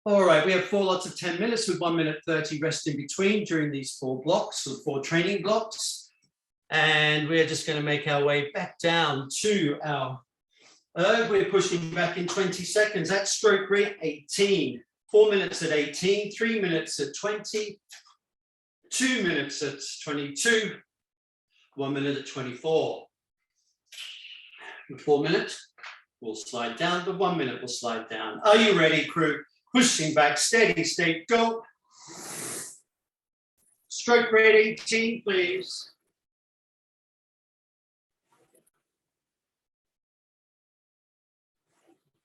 All right, we have 4 lots of 10 minutes with 1 minute 30 rest in between during these 4 blocks, or 4 training blocks. And we're just going to make our way back down to our erg. We're pushing back in 20 seconds. That's stroke rate 18. 4 minutes at 18, 3 minutes at 20, 2 minutes at 22, 1 minute at 24. The 4 minutes will slide down, the 1 minute will slide down. Are you ready, crew? Pushing back, steady state, go. Stroke rate 18, please.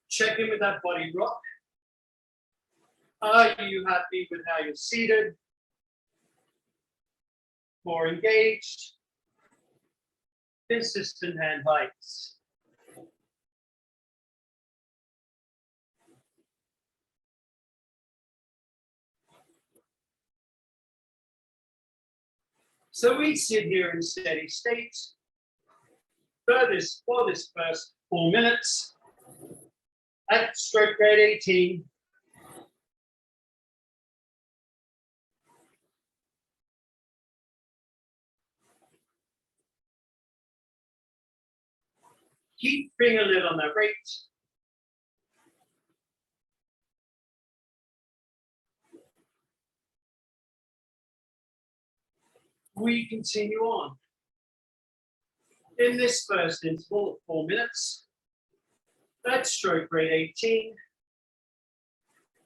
Check in with that body rock. Are you happy with how you're seated? More engaged? Consistent hand heights. So we sit here in steady state for this first 4 minutes at stroke rate 18. Keep finger lid on that rate. We continue on. In this first interval of 4 minutes, that's stroke rate 18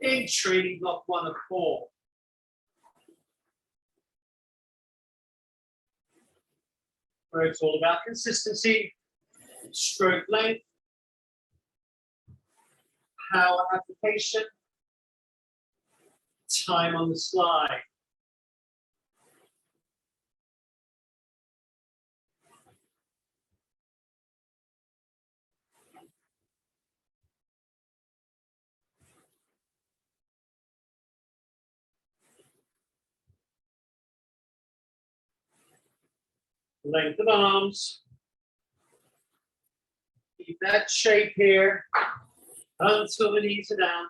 in training block 1 of 4. Where it's all about consistency, stroke length, power application, time on the slide. Length of arms. Keep that shape here until the knees are down.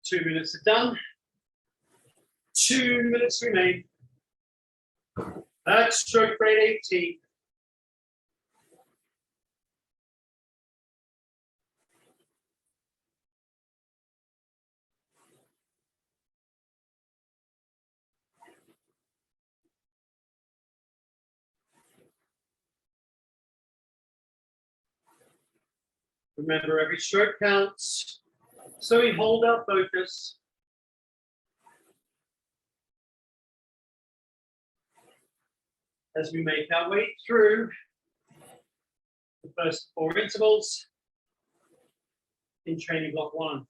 2 minutes are done. 2 minutes remain. That's stroke rate 18. Remember, every stroke counts. So we hold our focus. As we make our way through the first 4 intervals in training block 1.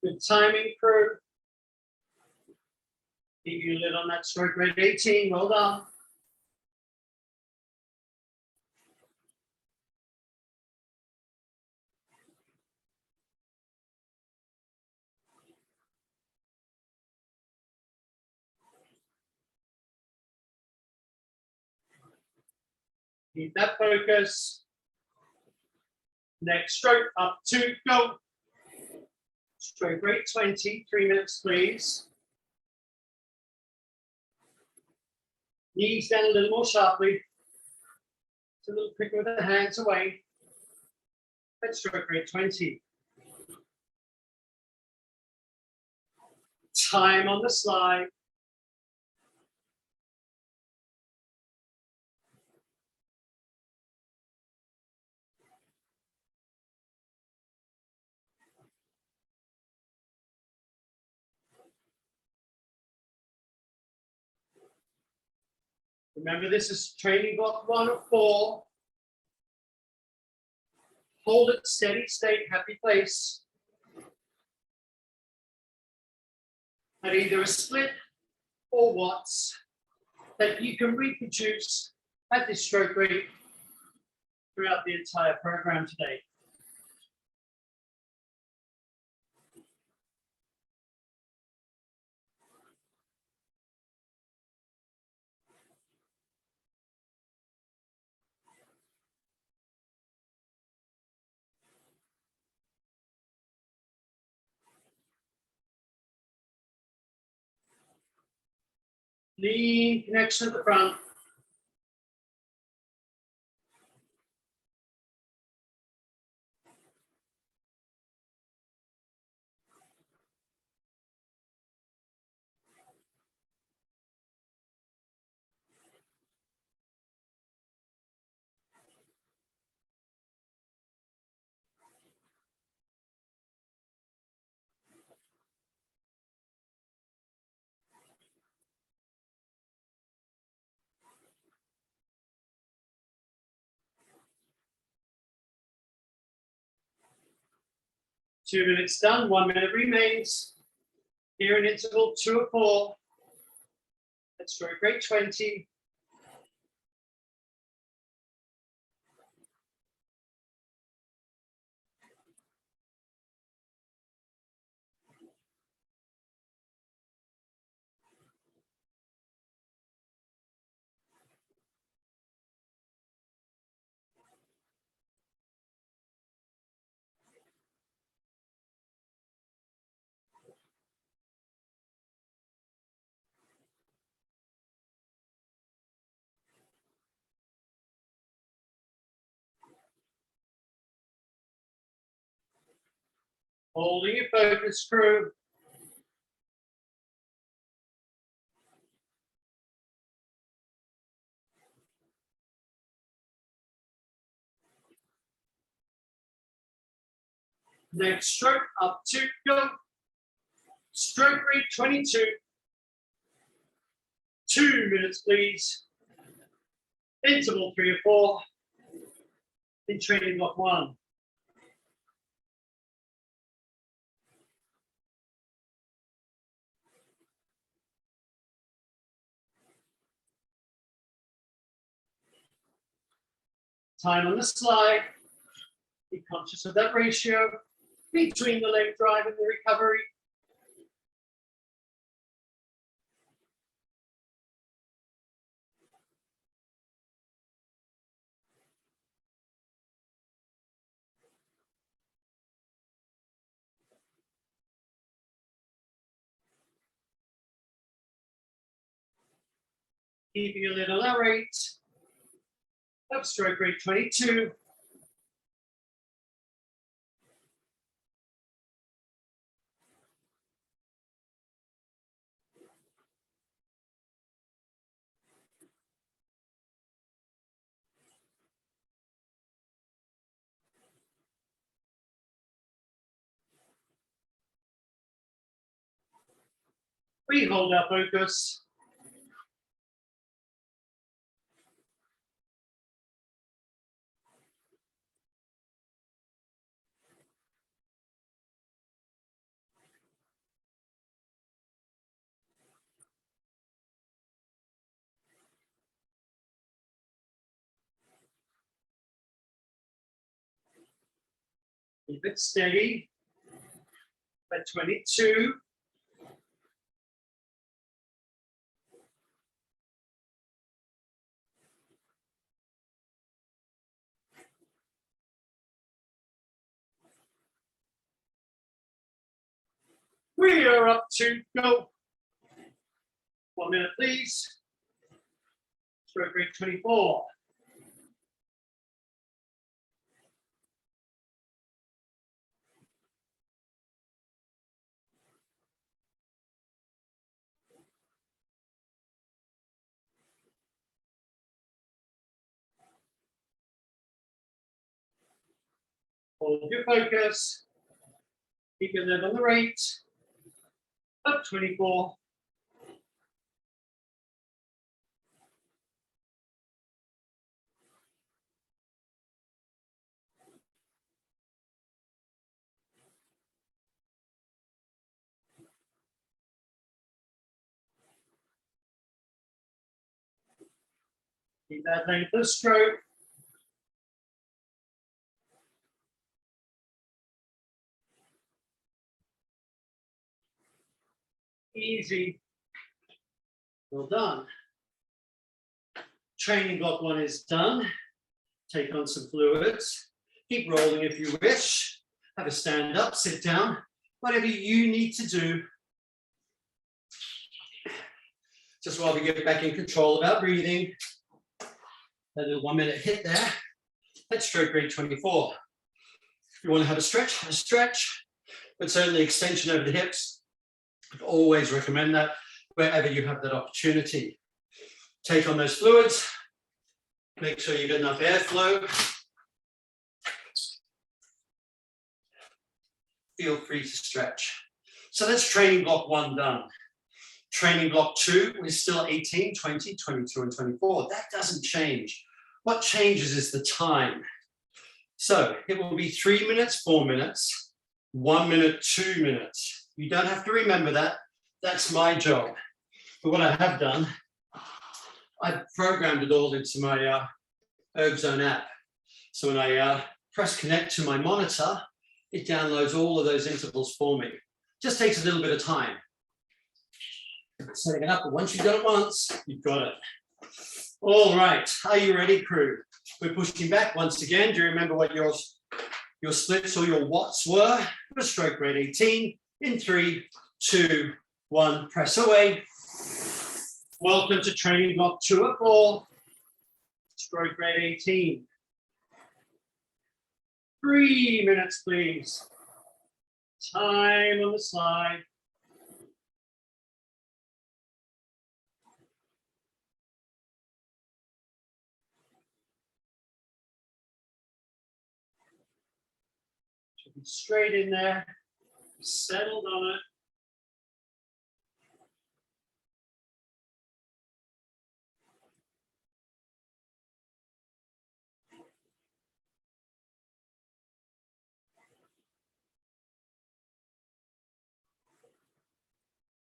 Good timing, crew. Keep your lid on that stroke rate 18. Well done. Keep that focus. Next stroke, up 2, go. Stroke rate 20, 3 minutes, please. Knees down a little more sharply. It's a little quicker with the hands away. That's stroke rate 20. Time on the slide. Remember, this is training block 1 of 4. Hold it steady state, happy place. At either a split or watts that you can reproduce at this stroke rate throughout the entire program today. Lean connection at the front. Two minutes done, 1 minute remains. Here in interval 2 of 4. Let's stroke rate 20. Holding your focus, crew. Next stroke, up 2, go. Stroke rate 22. 2 minutes, please. Interval 3 of 4. In training block 1. Time on the slide. Be conscious of that ratio between the leg drive and the recovery. Keeping a little low rate of stroke rate 22. We hold our focus. Keep it steady at 22. We are up to go. 1 minute, please. Stroke rate 24. Hold your focus. Keep your lid on the rate of 24. Keep that length of stroke. Easy. Well done. Training block 1 is done. Take on some fluids. Keep rolling if you wish. Have a stand up, sit down, whatever you need to do. Just while we get back in control of our breathing. A little 1 minute hit there. Let's stroke grade 24. If you want to have a stretch, but certainly extension over the hips. I'd always recommend that wherever you have that opportunity. Take on those fluids. Make sure you get enough airflow. Feel free to stretch. So that's training block 1 done. Training block 2, we're still 18, 20, 22, and 24. That doesn't change. What changes is the time. So it will be 3 minutes, 4 minutes, 1 minute, 2 minutes. You don't have to remember that. That's my job. But what I have done, I've programmed it all into my ErgZone app. So when I press connect to my monitor, it downloads all of those intervals for me. Just takes a little bit of time. Setting it up, but once you've got it once, you've got it. All right, are you ready, crew? We're pushing back once again. Do you remember what your splits or your watts were? For stroke grade 18, in 3, 2, 1, press away. Welcome to training block 2 at 4, stroke grade 18. 3 minutes, please. Time on the slide. Should be straight in there, settled on it.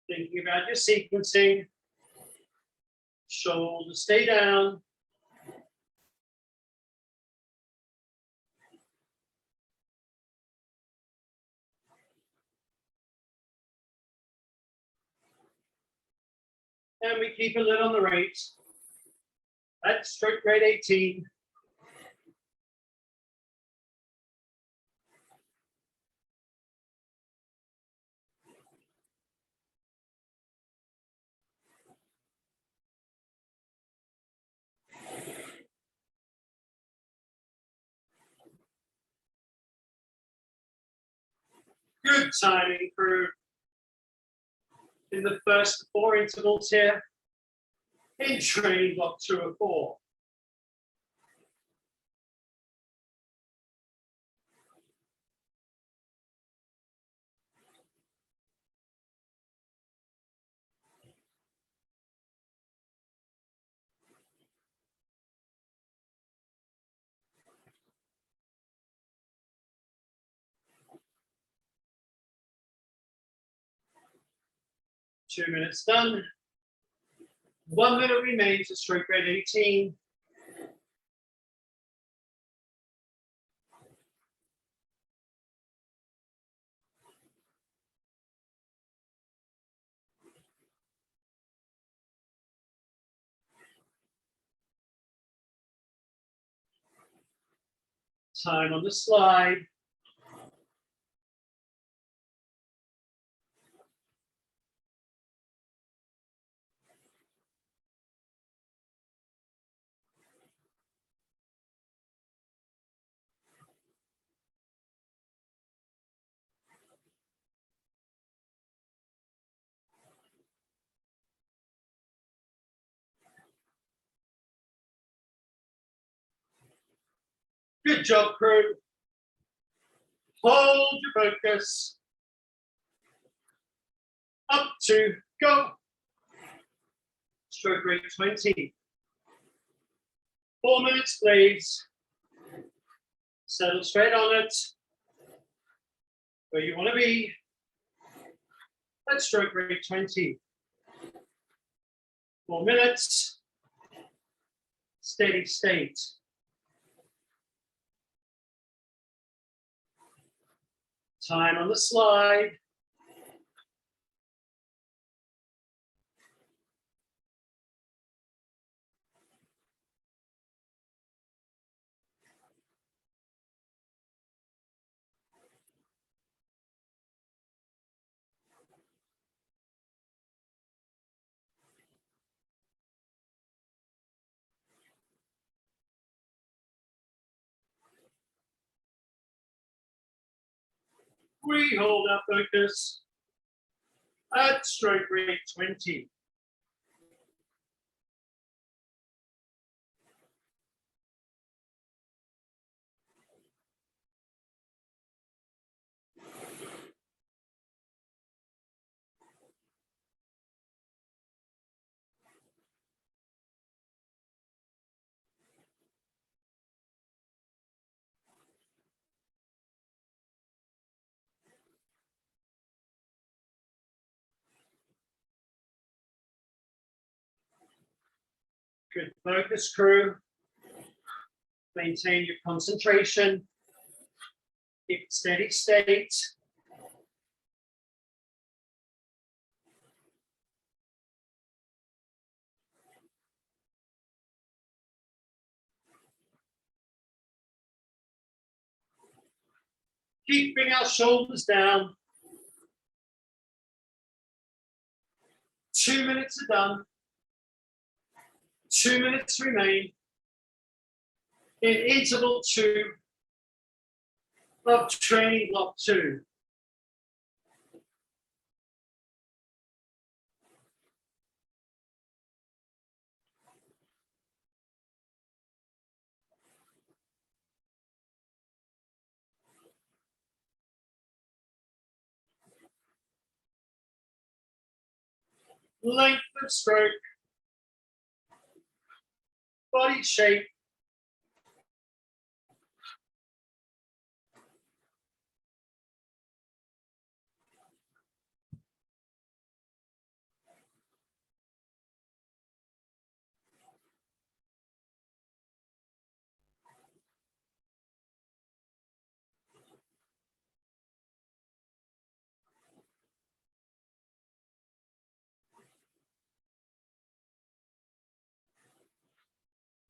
Thinking about your sequencing. Shoulders stay down. And we keep a lid on the rate. That's stroke grade 18. Good timing, crew. In the first 4 intervals here, in training block 2 of 4. Two minutes done. 1 minute remains at stroke grade 18. Time on the slide. Good job, crew. Hold your focus. Up to go. Stroke rate 20. 4 minutes, please. Settle straight on it. Where you want to be. Let's stroke rate 20. 4 minutes. steady state. Time on the slide. We hold our focus at stroke rate 20. Good focus, crew. Maintain your concentration. Keep it steady state. Keeping our shoulders down. 2 minutes are done. 2 minutes remain. In interval 2 of training block 2. Length of stroke, body shape,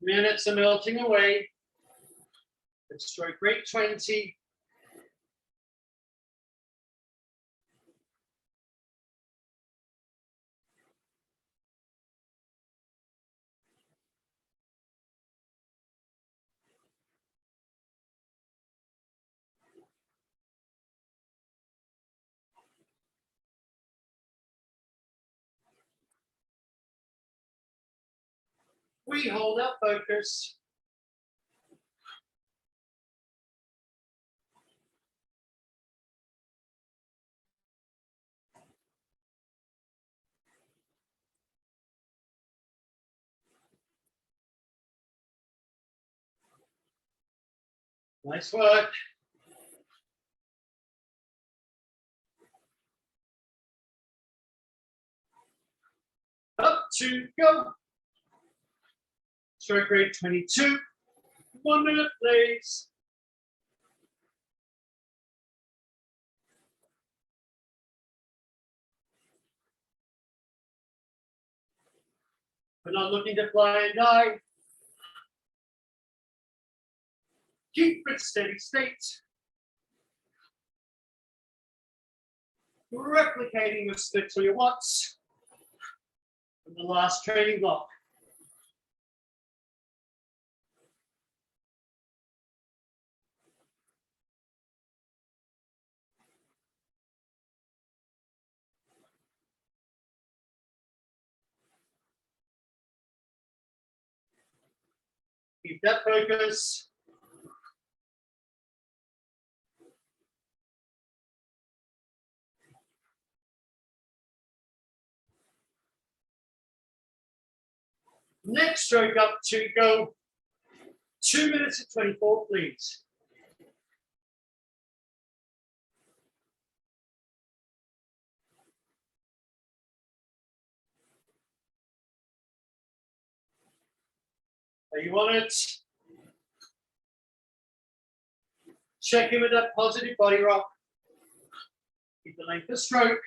minutes are melting away. At stroke rate 20. We hold our focus. Nice work. Up to go. Stroke rate 22. 1 minute, please. We're not looking to fly and die. Keep it steady state. Replicating your splits or your watts from the last training block. Keep that focus. Next stroke up to go. 2 minutes and 24, please. Are you on it? Check in with that positive body rock. Keep the length of stroke.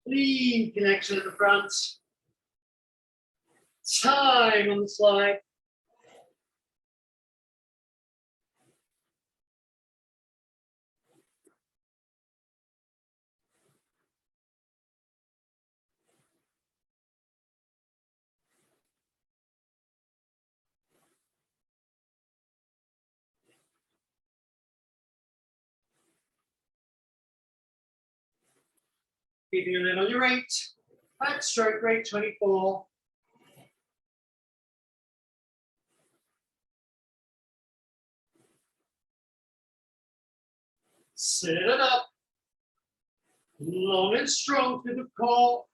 Clean connection at the front. Time on the slide. Keeping your lid on your 8. Back stroke rate 24. Sit it up. Long and strong through the core.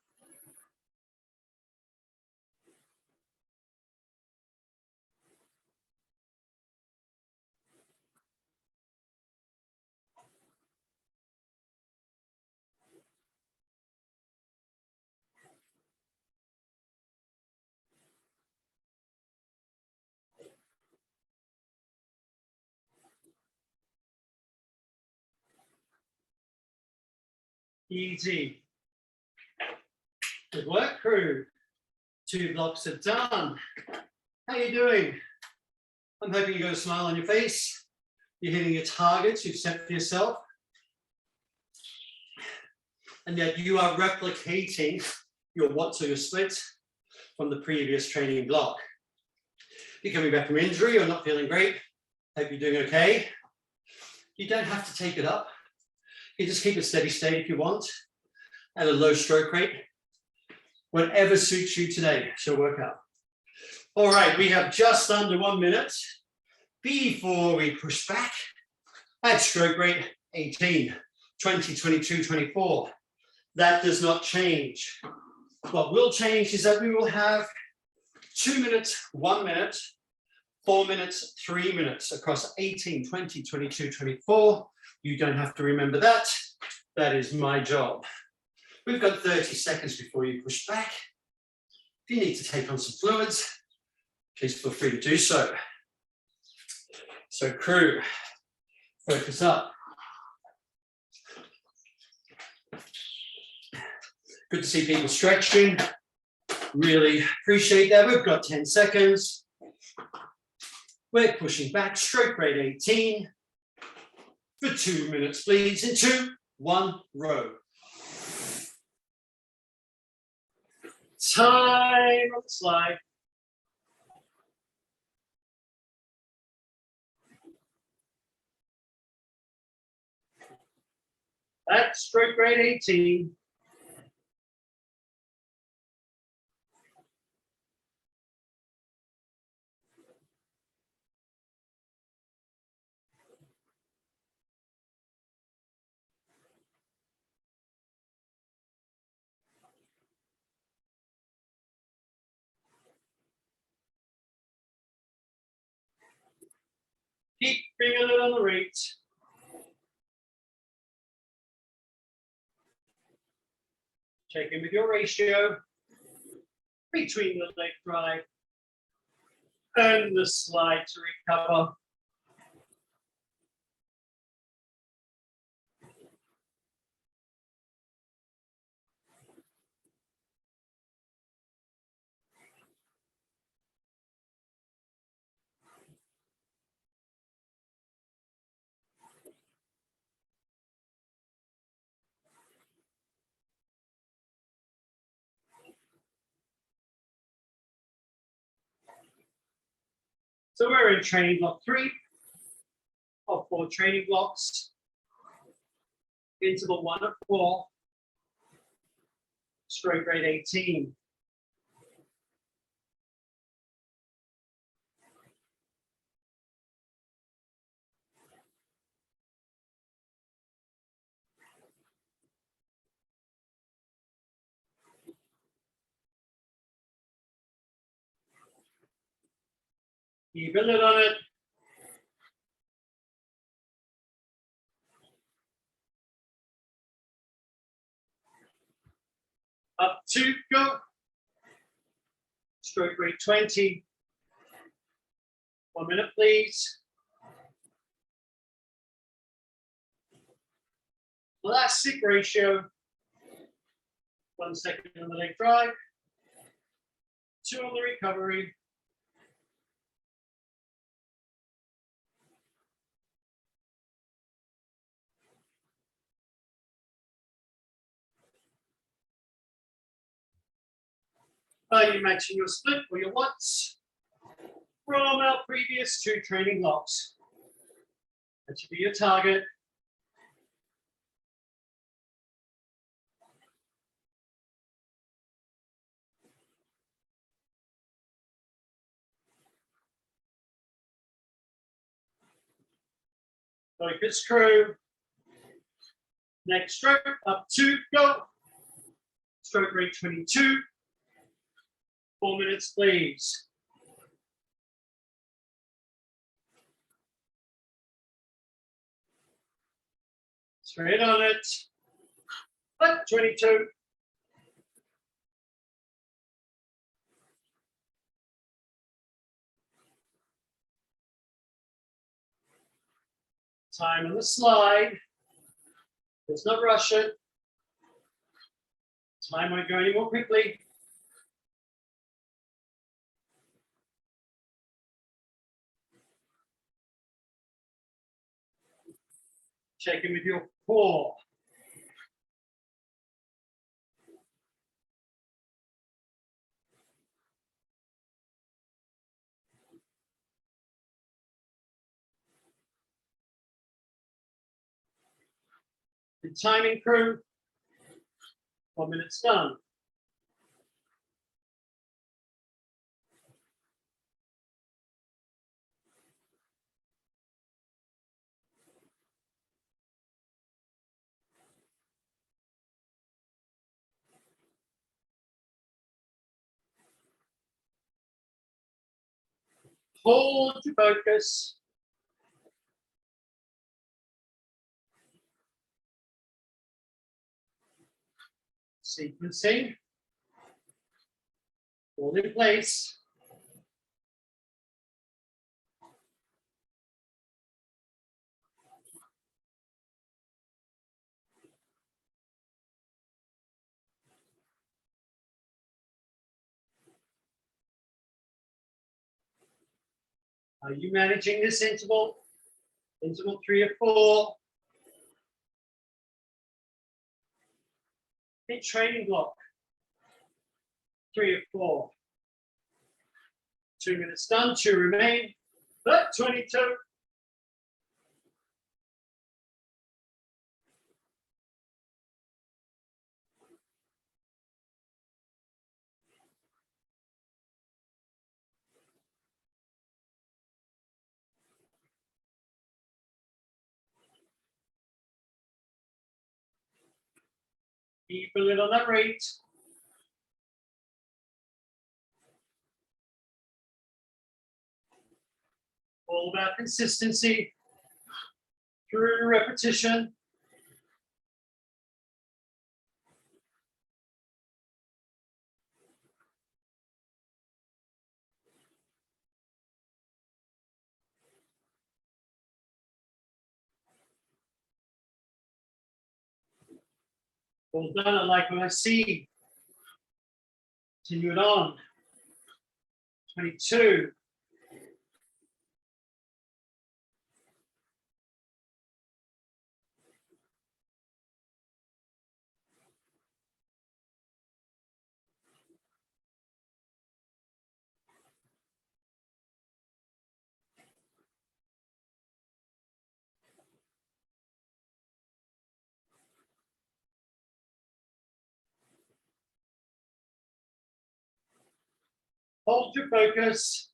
Easy. Good work, crew. 2 blocks are done. How are you doing? I'm hoping you got a smile on your face. You're hitting your targets you've set for yourself. And yet you are replicating your watts or your split from the previous training block. You're coming back from injury or not feeling great. Hope you're doing okay. You don't have to take it up. You just keep it steady state if you want, at a low stroke rate. Whatever suits you today shall work out. All right, we have just under 1 minute before we push back at stroke rate 18, 20, 22, 24. That does not change. What will change is that we will have 2 minutes, 1 minute, 4 minutes, 3 minutes across 18, 20, 22, 24. You don't have to remember that. That is my job. We've got 30 seconds before you push back. If you need to take on some fluids, please feel free to do so. So crew, focus up. Good to see people stretching. Really appreciate that. We've got 10 seconds. We're pushing back, stroke rate 18. For 2 minutes, please, in 2, 1, row. Time on the slide. That's stroke rate 18. Keep bringing it on the rate. Check in with your ratio between the leg drive and the slide to recover. So we're in training block 3 of 4 training blocks. Interval 1 of 4. Stroke rate 18. Keep a lid on it. Up 2, go. Stroke rate 20. 1 minute, please. Last sit ratio. 1 second on the leg drive. 2 on the recovery. Are you matching your split or your watts from our previous 2 training blocks? That should be your target. Focus crew. Next stroke, up 2, go. Stroke rate 22. 4 minutes, please. Straight on it. Up 22. Time on the slide. Let's not rush it. Time won't go any more quickly. Check in with your core. The timing crew. 1 minute's done. Hold your focus. Sequencing. Hold in place. Are you managing this interval? Interval 3 or 4. Hit training block. 3 or 4. 2 minutes done, 2 remain. But 22. Keep a lid on that rate. All about consistency through repetition. Well done, I like what I see. Continue it on. 22. Hold your focus.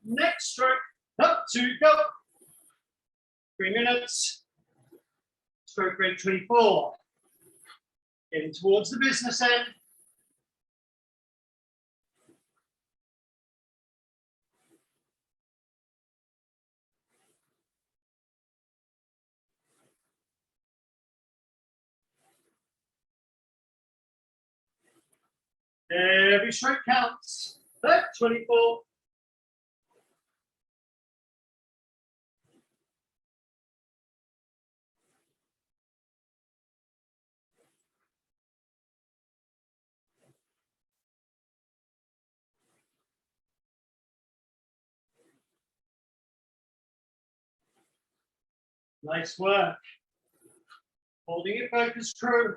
Next stroke, up to go. 3 minutes. Stroke rate 24. Getting towards the business end. Every stroke counts. 24. Nice work. Holding it focused, crew.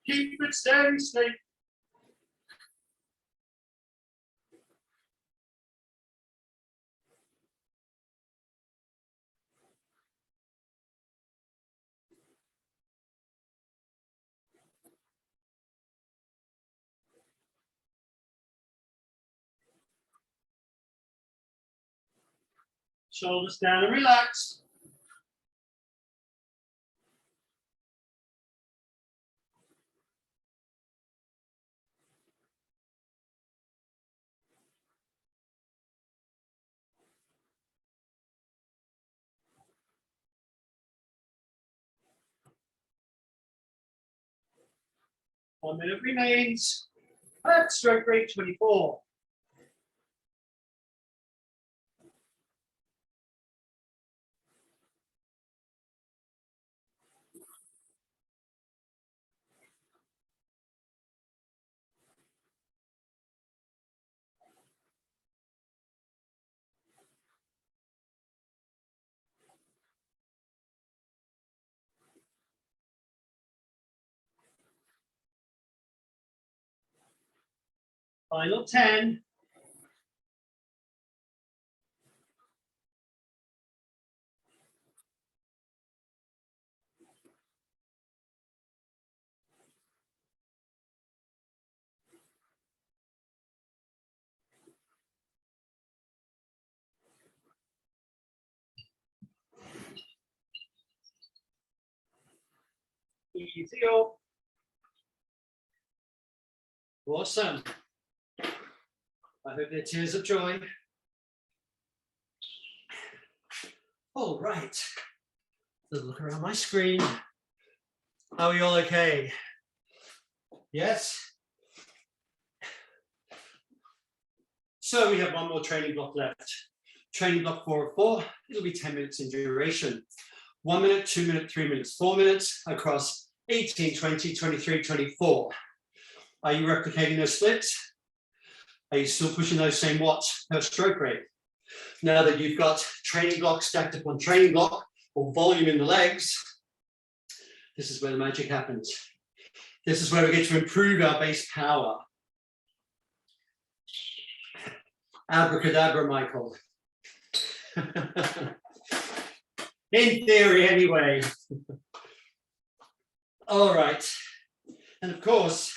Keep it steady, steady. Shoulders down and relax. One minute remains. At stroke rate 24. Final 10. Easy up. Awesome. I hope they're tears of joy. All right. Let's look around my screen. Are we all okay? Yes? So we have one more training block left. Training block 4 of 4. It'll be 10 minutes in duration. 1 minute, 2 minutes, 3 minutes, 4 minutes across 18, 20, 23, 24. Are you replicating those splits? Are you still pushing those same watts per stroke rate? Now that you've got training block stacked upon training block or volume in the legs, this is where the magic happens. This is where we get to improve our base power. Abracadabra, Michael. In theory, anyway. All right. And of course,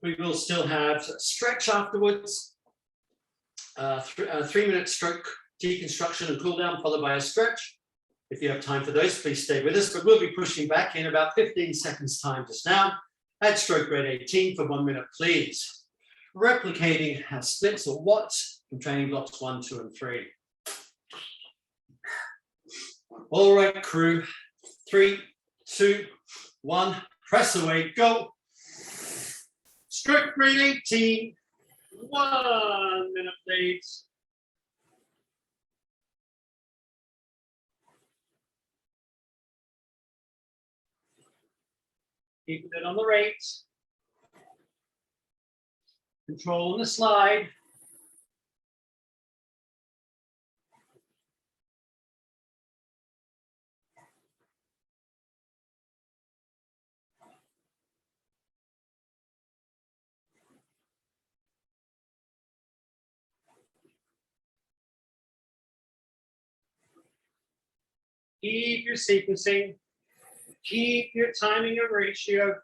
we will still have stretch afterwards. 3 minute stroke deconstruction and cool down, followed by a stretch. If you have time for those, please stay with us, but we'll be pushing back in about 15 seconds time just now at stroke rate 18 for 1 minute, please. Replicating our splits or watts from training blocks 1, 2, and 3. All right, crew. 3, 2, 1, press away, go. Stroke rate 18. 1 minute, please. Keeping it on the rate. Control on the slide. Keep your sequencing. Keep your timing and ratio.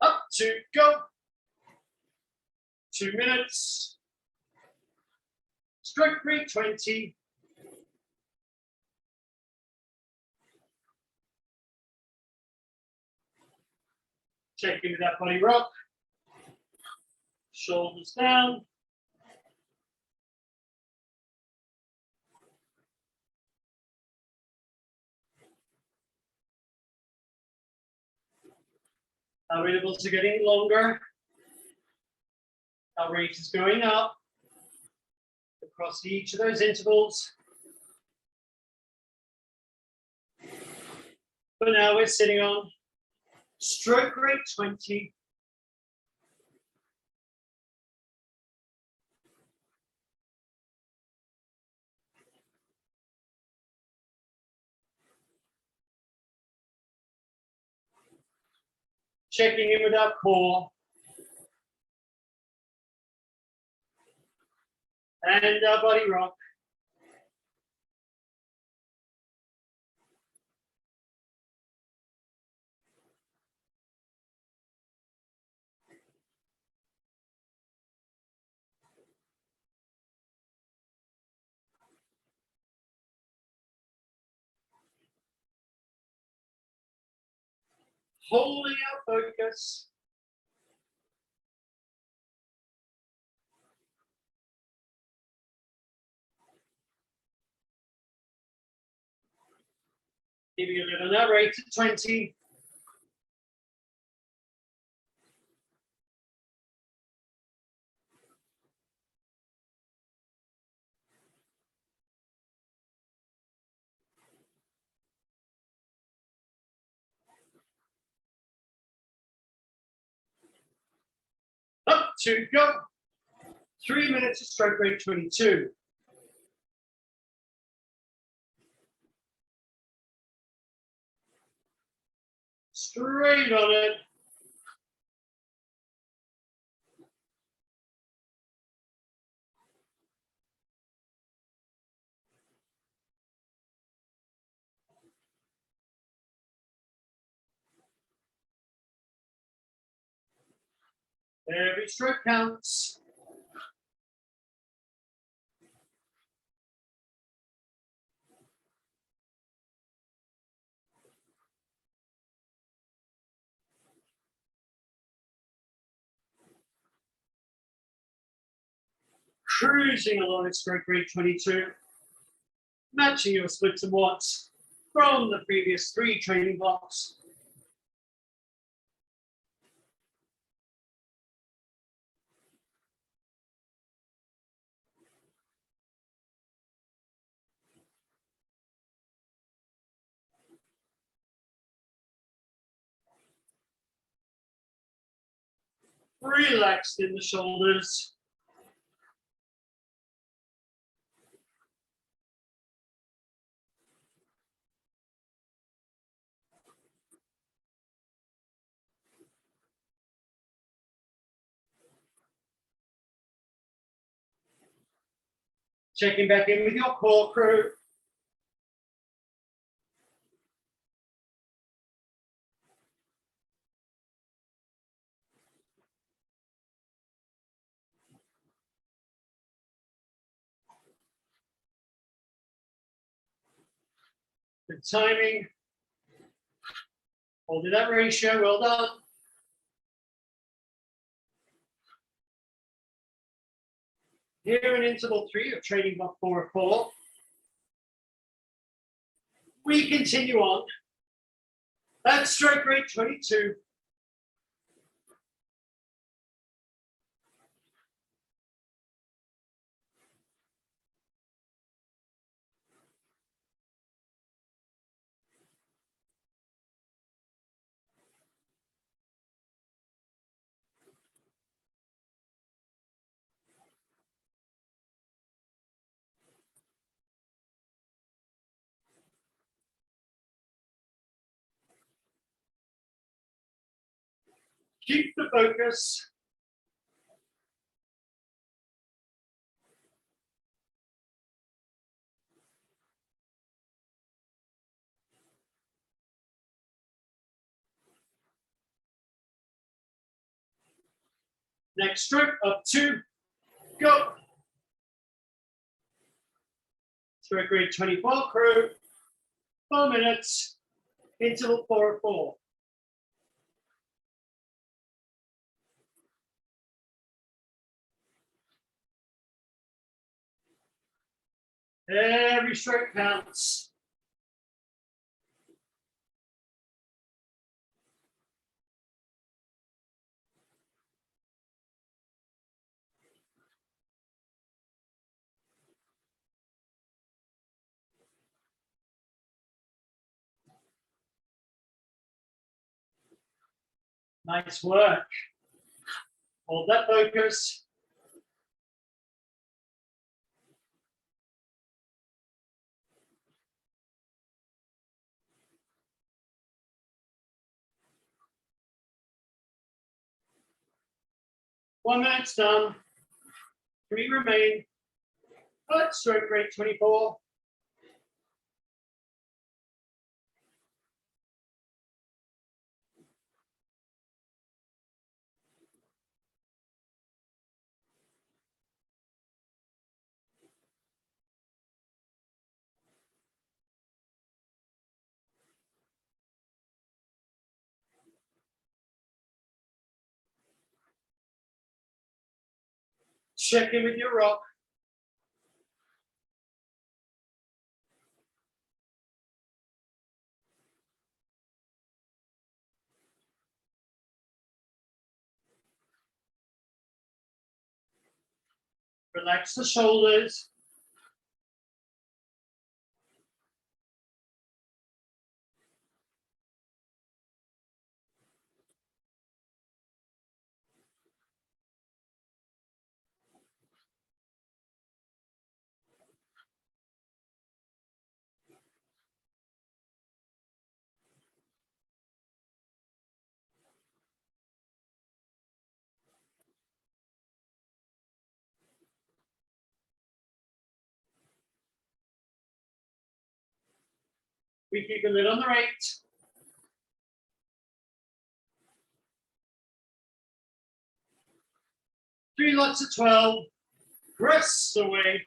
Up to go. 2 minutes. Stroke rate 20. Check into that body rock. Shoulders down. Our intervals are getting longer. Our rate is going up across each of those intervals. But now we're sitting on stroke rate 20. Checking in with our core. And our body rock. Holding our focus. Giving a little on that rate at 20. Up to go. 3 minutes of stroke rate 22. Straight on it. Every stroke counts. Cruising along at stroke rate 22. Matching your splits and watts from the previous 3 training blocks. Relaxed in the shoulders. Checking back in with your core crew. Good timing. Holding that ratio, well done. Here in interval 3 of training block 4 of 4. We continue on. At stroke rate 22. Keep the focus. Next stroke, up 2, go. Stroke grade 24 crew, 4 minutes, interval 4 of 4. Every stroke counts. Nice work. Hold that focus. One minute's done. 3 remain. Stroke grade 24. Check in with your rock. Relax the shoulders. We keep a lid on the rate. Three lots of 12. Press away.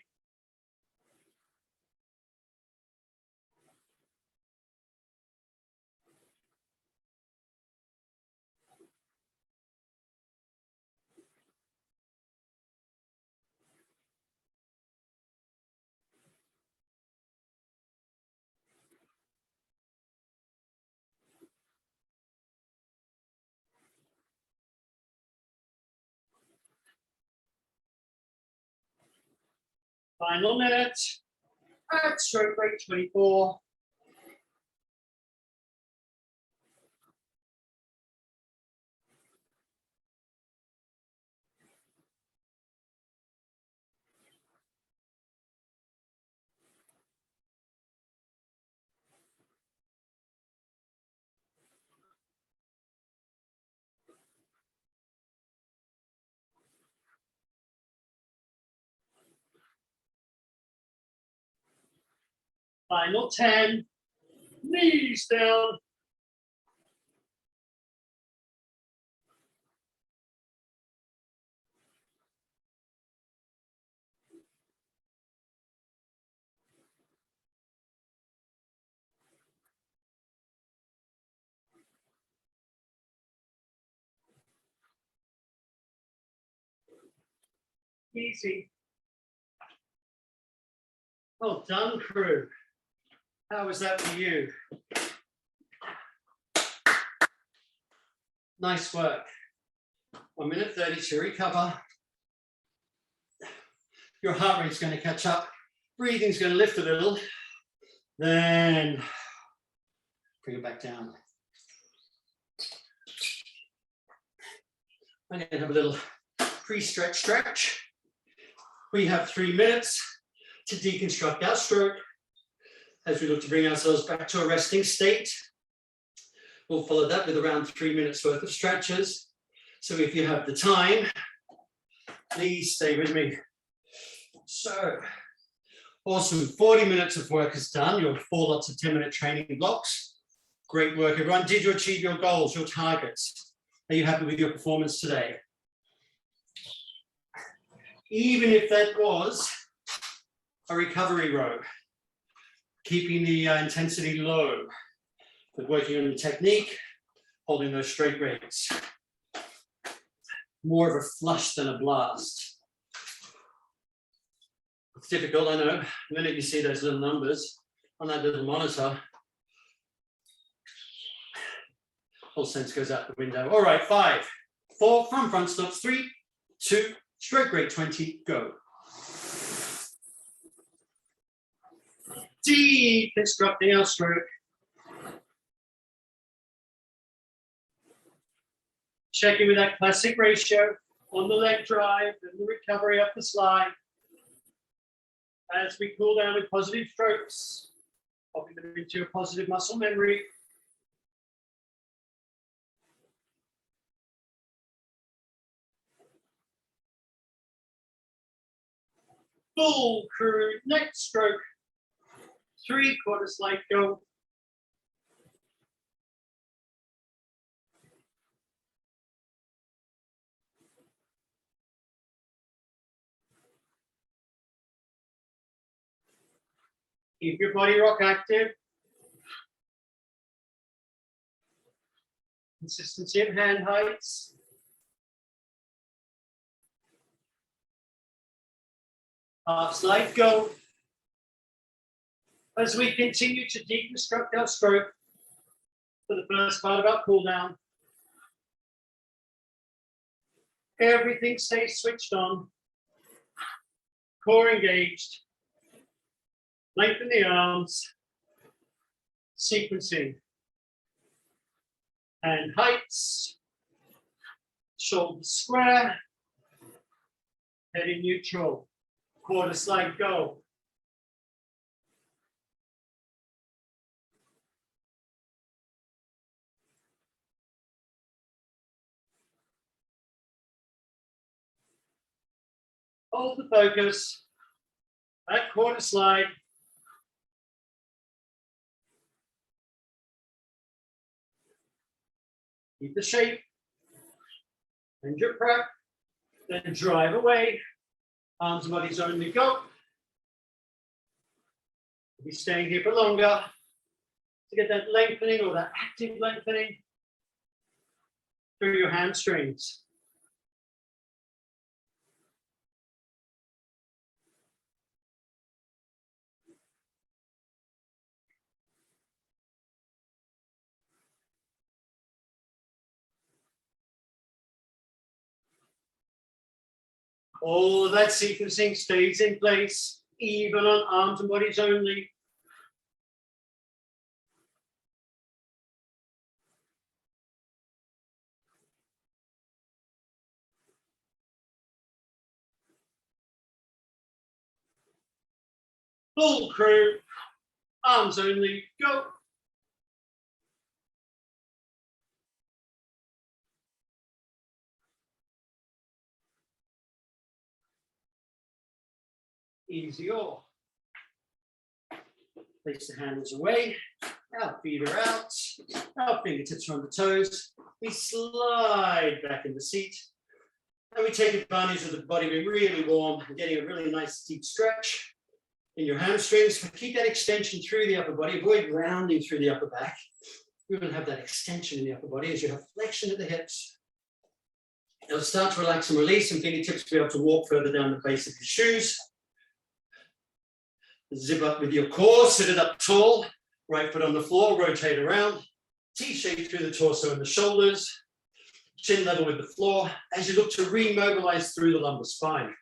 Final minute. At stroke rate 24. Final 10. Knees down. Easy. Well done, crew. How was that for you? Nice work. 1 minute 30 to recover. Your heart rate's going to catch up. Breathing's going to lift a little. Then bring it back down. I'm going to have a little pre-stretch stretch. We have 3 minutes to deconstruct our stroke as we look to bring ourselves back to a resting state. We'll follow that with around 3 minutes worth of stretches. So if you have the time, please stay with me. So, awesome, 40 minutes of work is done. Your 4 lots of 10-minute training blocks. Great work, everyone. Did you achieve your goals, your targets? Are you happy with your performance today? Even if that was a recovery row, keeping the intensity low, but working on the technique, holding those straight legs. More of a flush than a blast. It's difficult, I know. The minute you see those little numbers on that little monitor, whole sense goes out the window. All right, 5, 4, from front stops, 3, 2, stroke rate 20, go. Deep constructing our stroke. Checking with that classic ratio on the leg drive and the recovery up the slide. As we cool down with positive strokes, popping them into a positive muscle memory. Full crew, next stroke. 3/4 slide, go. Keep your body rock active. Consistency of hand heights. Half slide, go. As we continue to deconstruct our stroke for the first part of our cool down, everything stays switched on, core engaged, lengthen the arms, sequencing, and heights, shoulders square, head in neutral, 1/4 slide, go. Hold the focus, that 1/4 slide. Keep the shape, and your prep, then drive away. Arms and bodies only, go. We'll be staying here for longer to get that lengthening or that active lengthening through your hamstrings. All of that sequencing stays in place, even on arms and bodies only. Full crew, arms only, go. Easy all. Place the handles away, our feet are out, our fingertips are on the toes. We slide back in the seat, and we take advantage of the body being really warm and getting a really nice deep stretch in your hamstrings. Keep that extension through the upper body, avoid rounding through the upper back. We will have that extension in the upper body as you have flexion at the hips. It'll start to relax and release, and fingertips to be able to walk further down the base of your shoes. Zip up with your core, sit it up tall, right foot on the floor, rotate around, T-shape through the torso and the shoulders, chin level with the floor, as you look to remobilize through the lumbar spine.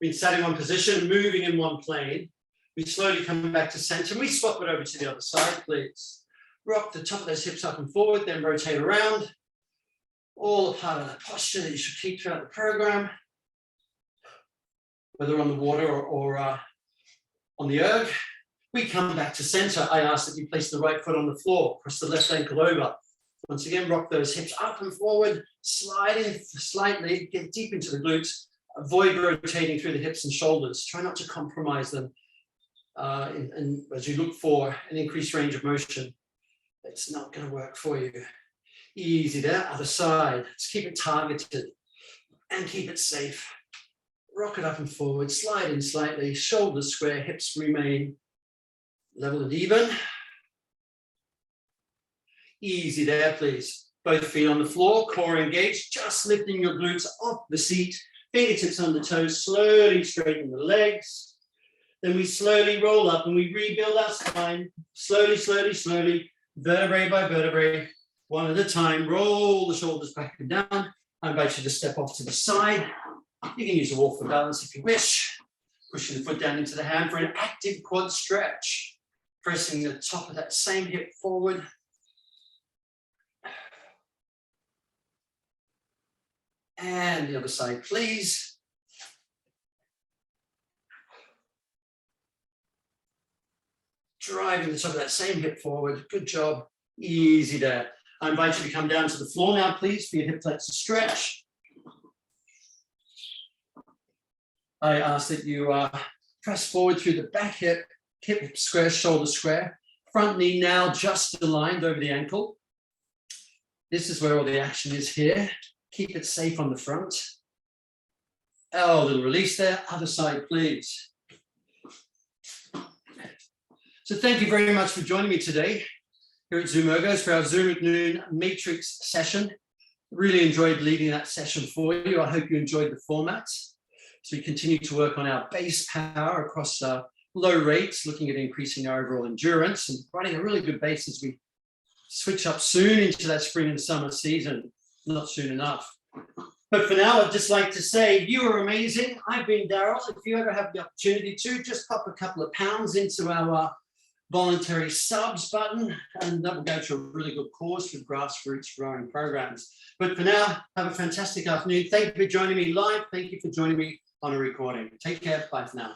Being sat in one position, moving in one plane, we slowly come back to center, and we swap it over to the other side, please. Rock the top of those hips up and forward, then rotate around. All a part of that posture that you should keep throughout the program, whether on the water or on the erg. We come back to center. I ask that you place the right foot on the floor, press the left ankle over. Once again, rock those hips up and forward, sliding slightly, get deep into the glutes, avoid rotating through the hips and shoulders. Try not to compromise them. And as you look for an increased range of motion, it's not going to work for you. Easy there, other side. Let's keep it targeted and keep it safe. Rock it up and forward, slide in slightly, shoulders square, hips remain level and even. Easy there, please. Both feet on the floor, core engaged, just lifting your glutes off the seat, fingertips on the toes, slowly straighten the legs. Then we slowly roll up and we rebuild our spine, slowly, slowly, slowly, vertebrae by vertebrae, one at a time. Roll the shoulders back and down. I invite you to step off to the side. You can use a wall for balance if you wish. Pushing the foot down into the hand for an active quad stretch. Pressing the top of that same hip forward. And the other side, please. Driving the top of that same hip forward. Good job. Easy there. I invite you to come down to the floor now, please, for your hip flexor stretch. I ask that you press forward through the back hip, hip square, shoulder square. Front knee now just aligned over the ankle. This is where all the action is here. Keep it safe on the front. Oh, a little release there. Other side, please. So thank you very much for joining me today here at Zoom Ergos for our Zoom at Noon Matrix session. Really enjoyed leading that session for you. I hope you enjoyed the format. So we continue to work on our base power across low rates, looking at increasing our overall endurance and providing a really good base as we switch up soon into that spring and summer season. Not soon enough. But for now, I'd just like to say you are amazing. I've been Darryl. If you ever have the opportunity to, just pop a couple of pounds into our voluntary subs button, and that will go to a really good cause for grassroots growing programs. But for now, have a fantastic afternoon. Thank you for joining me live. Thank you for joining me on a recording. Take care. Bye for now.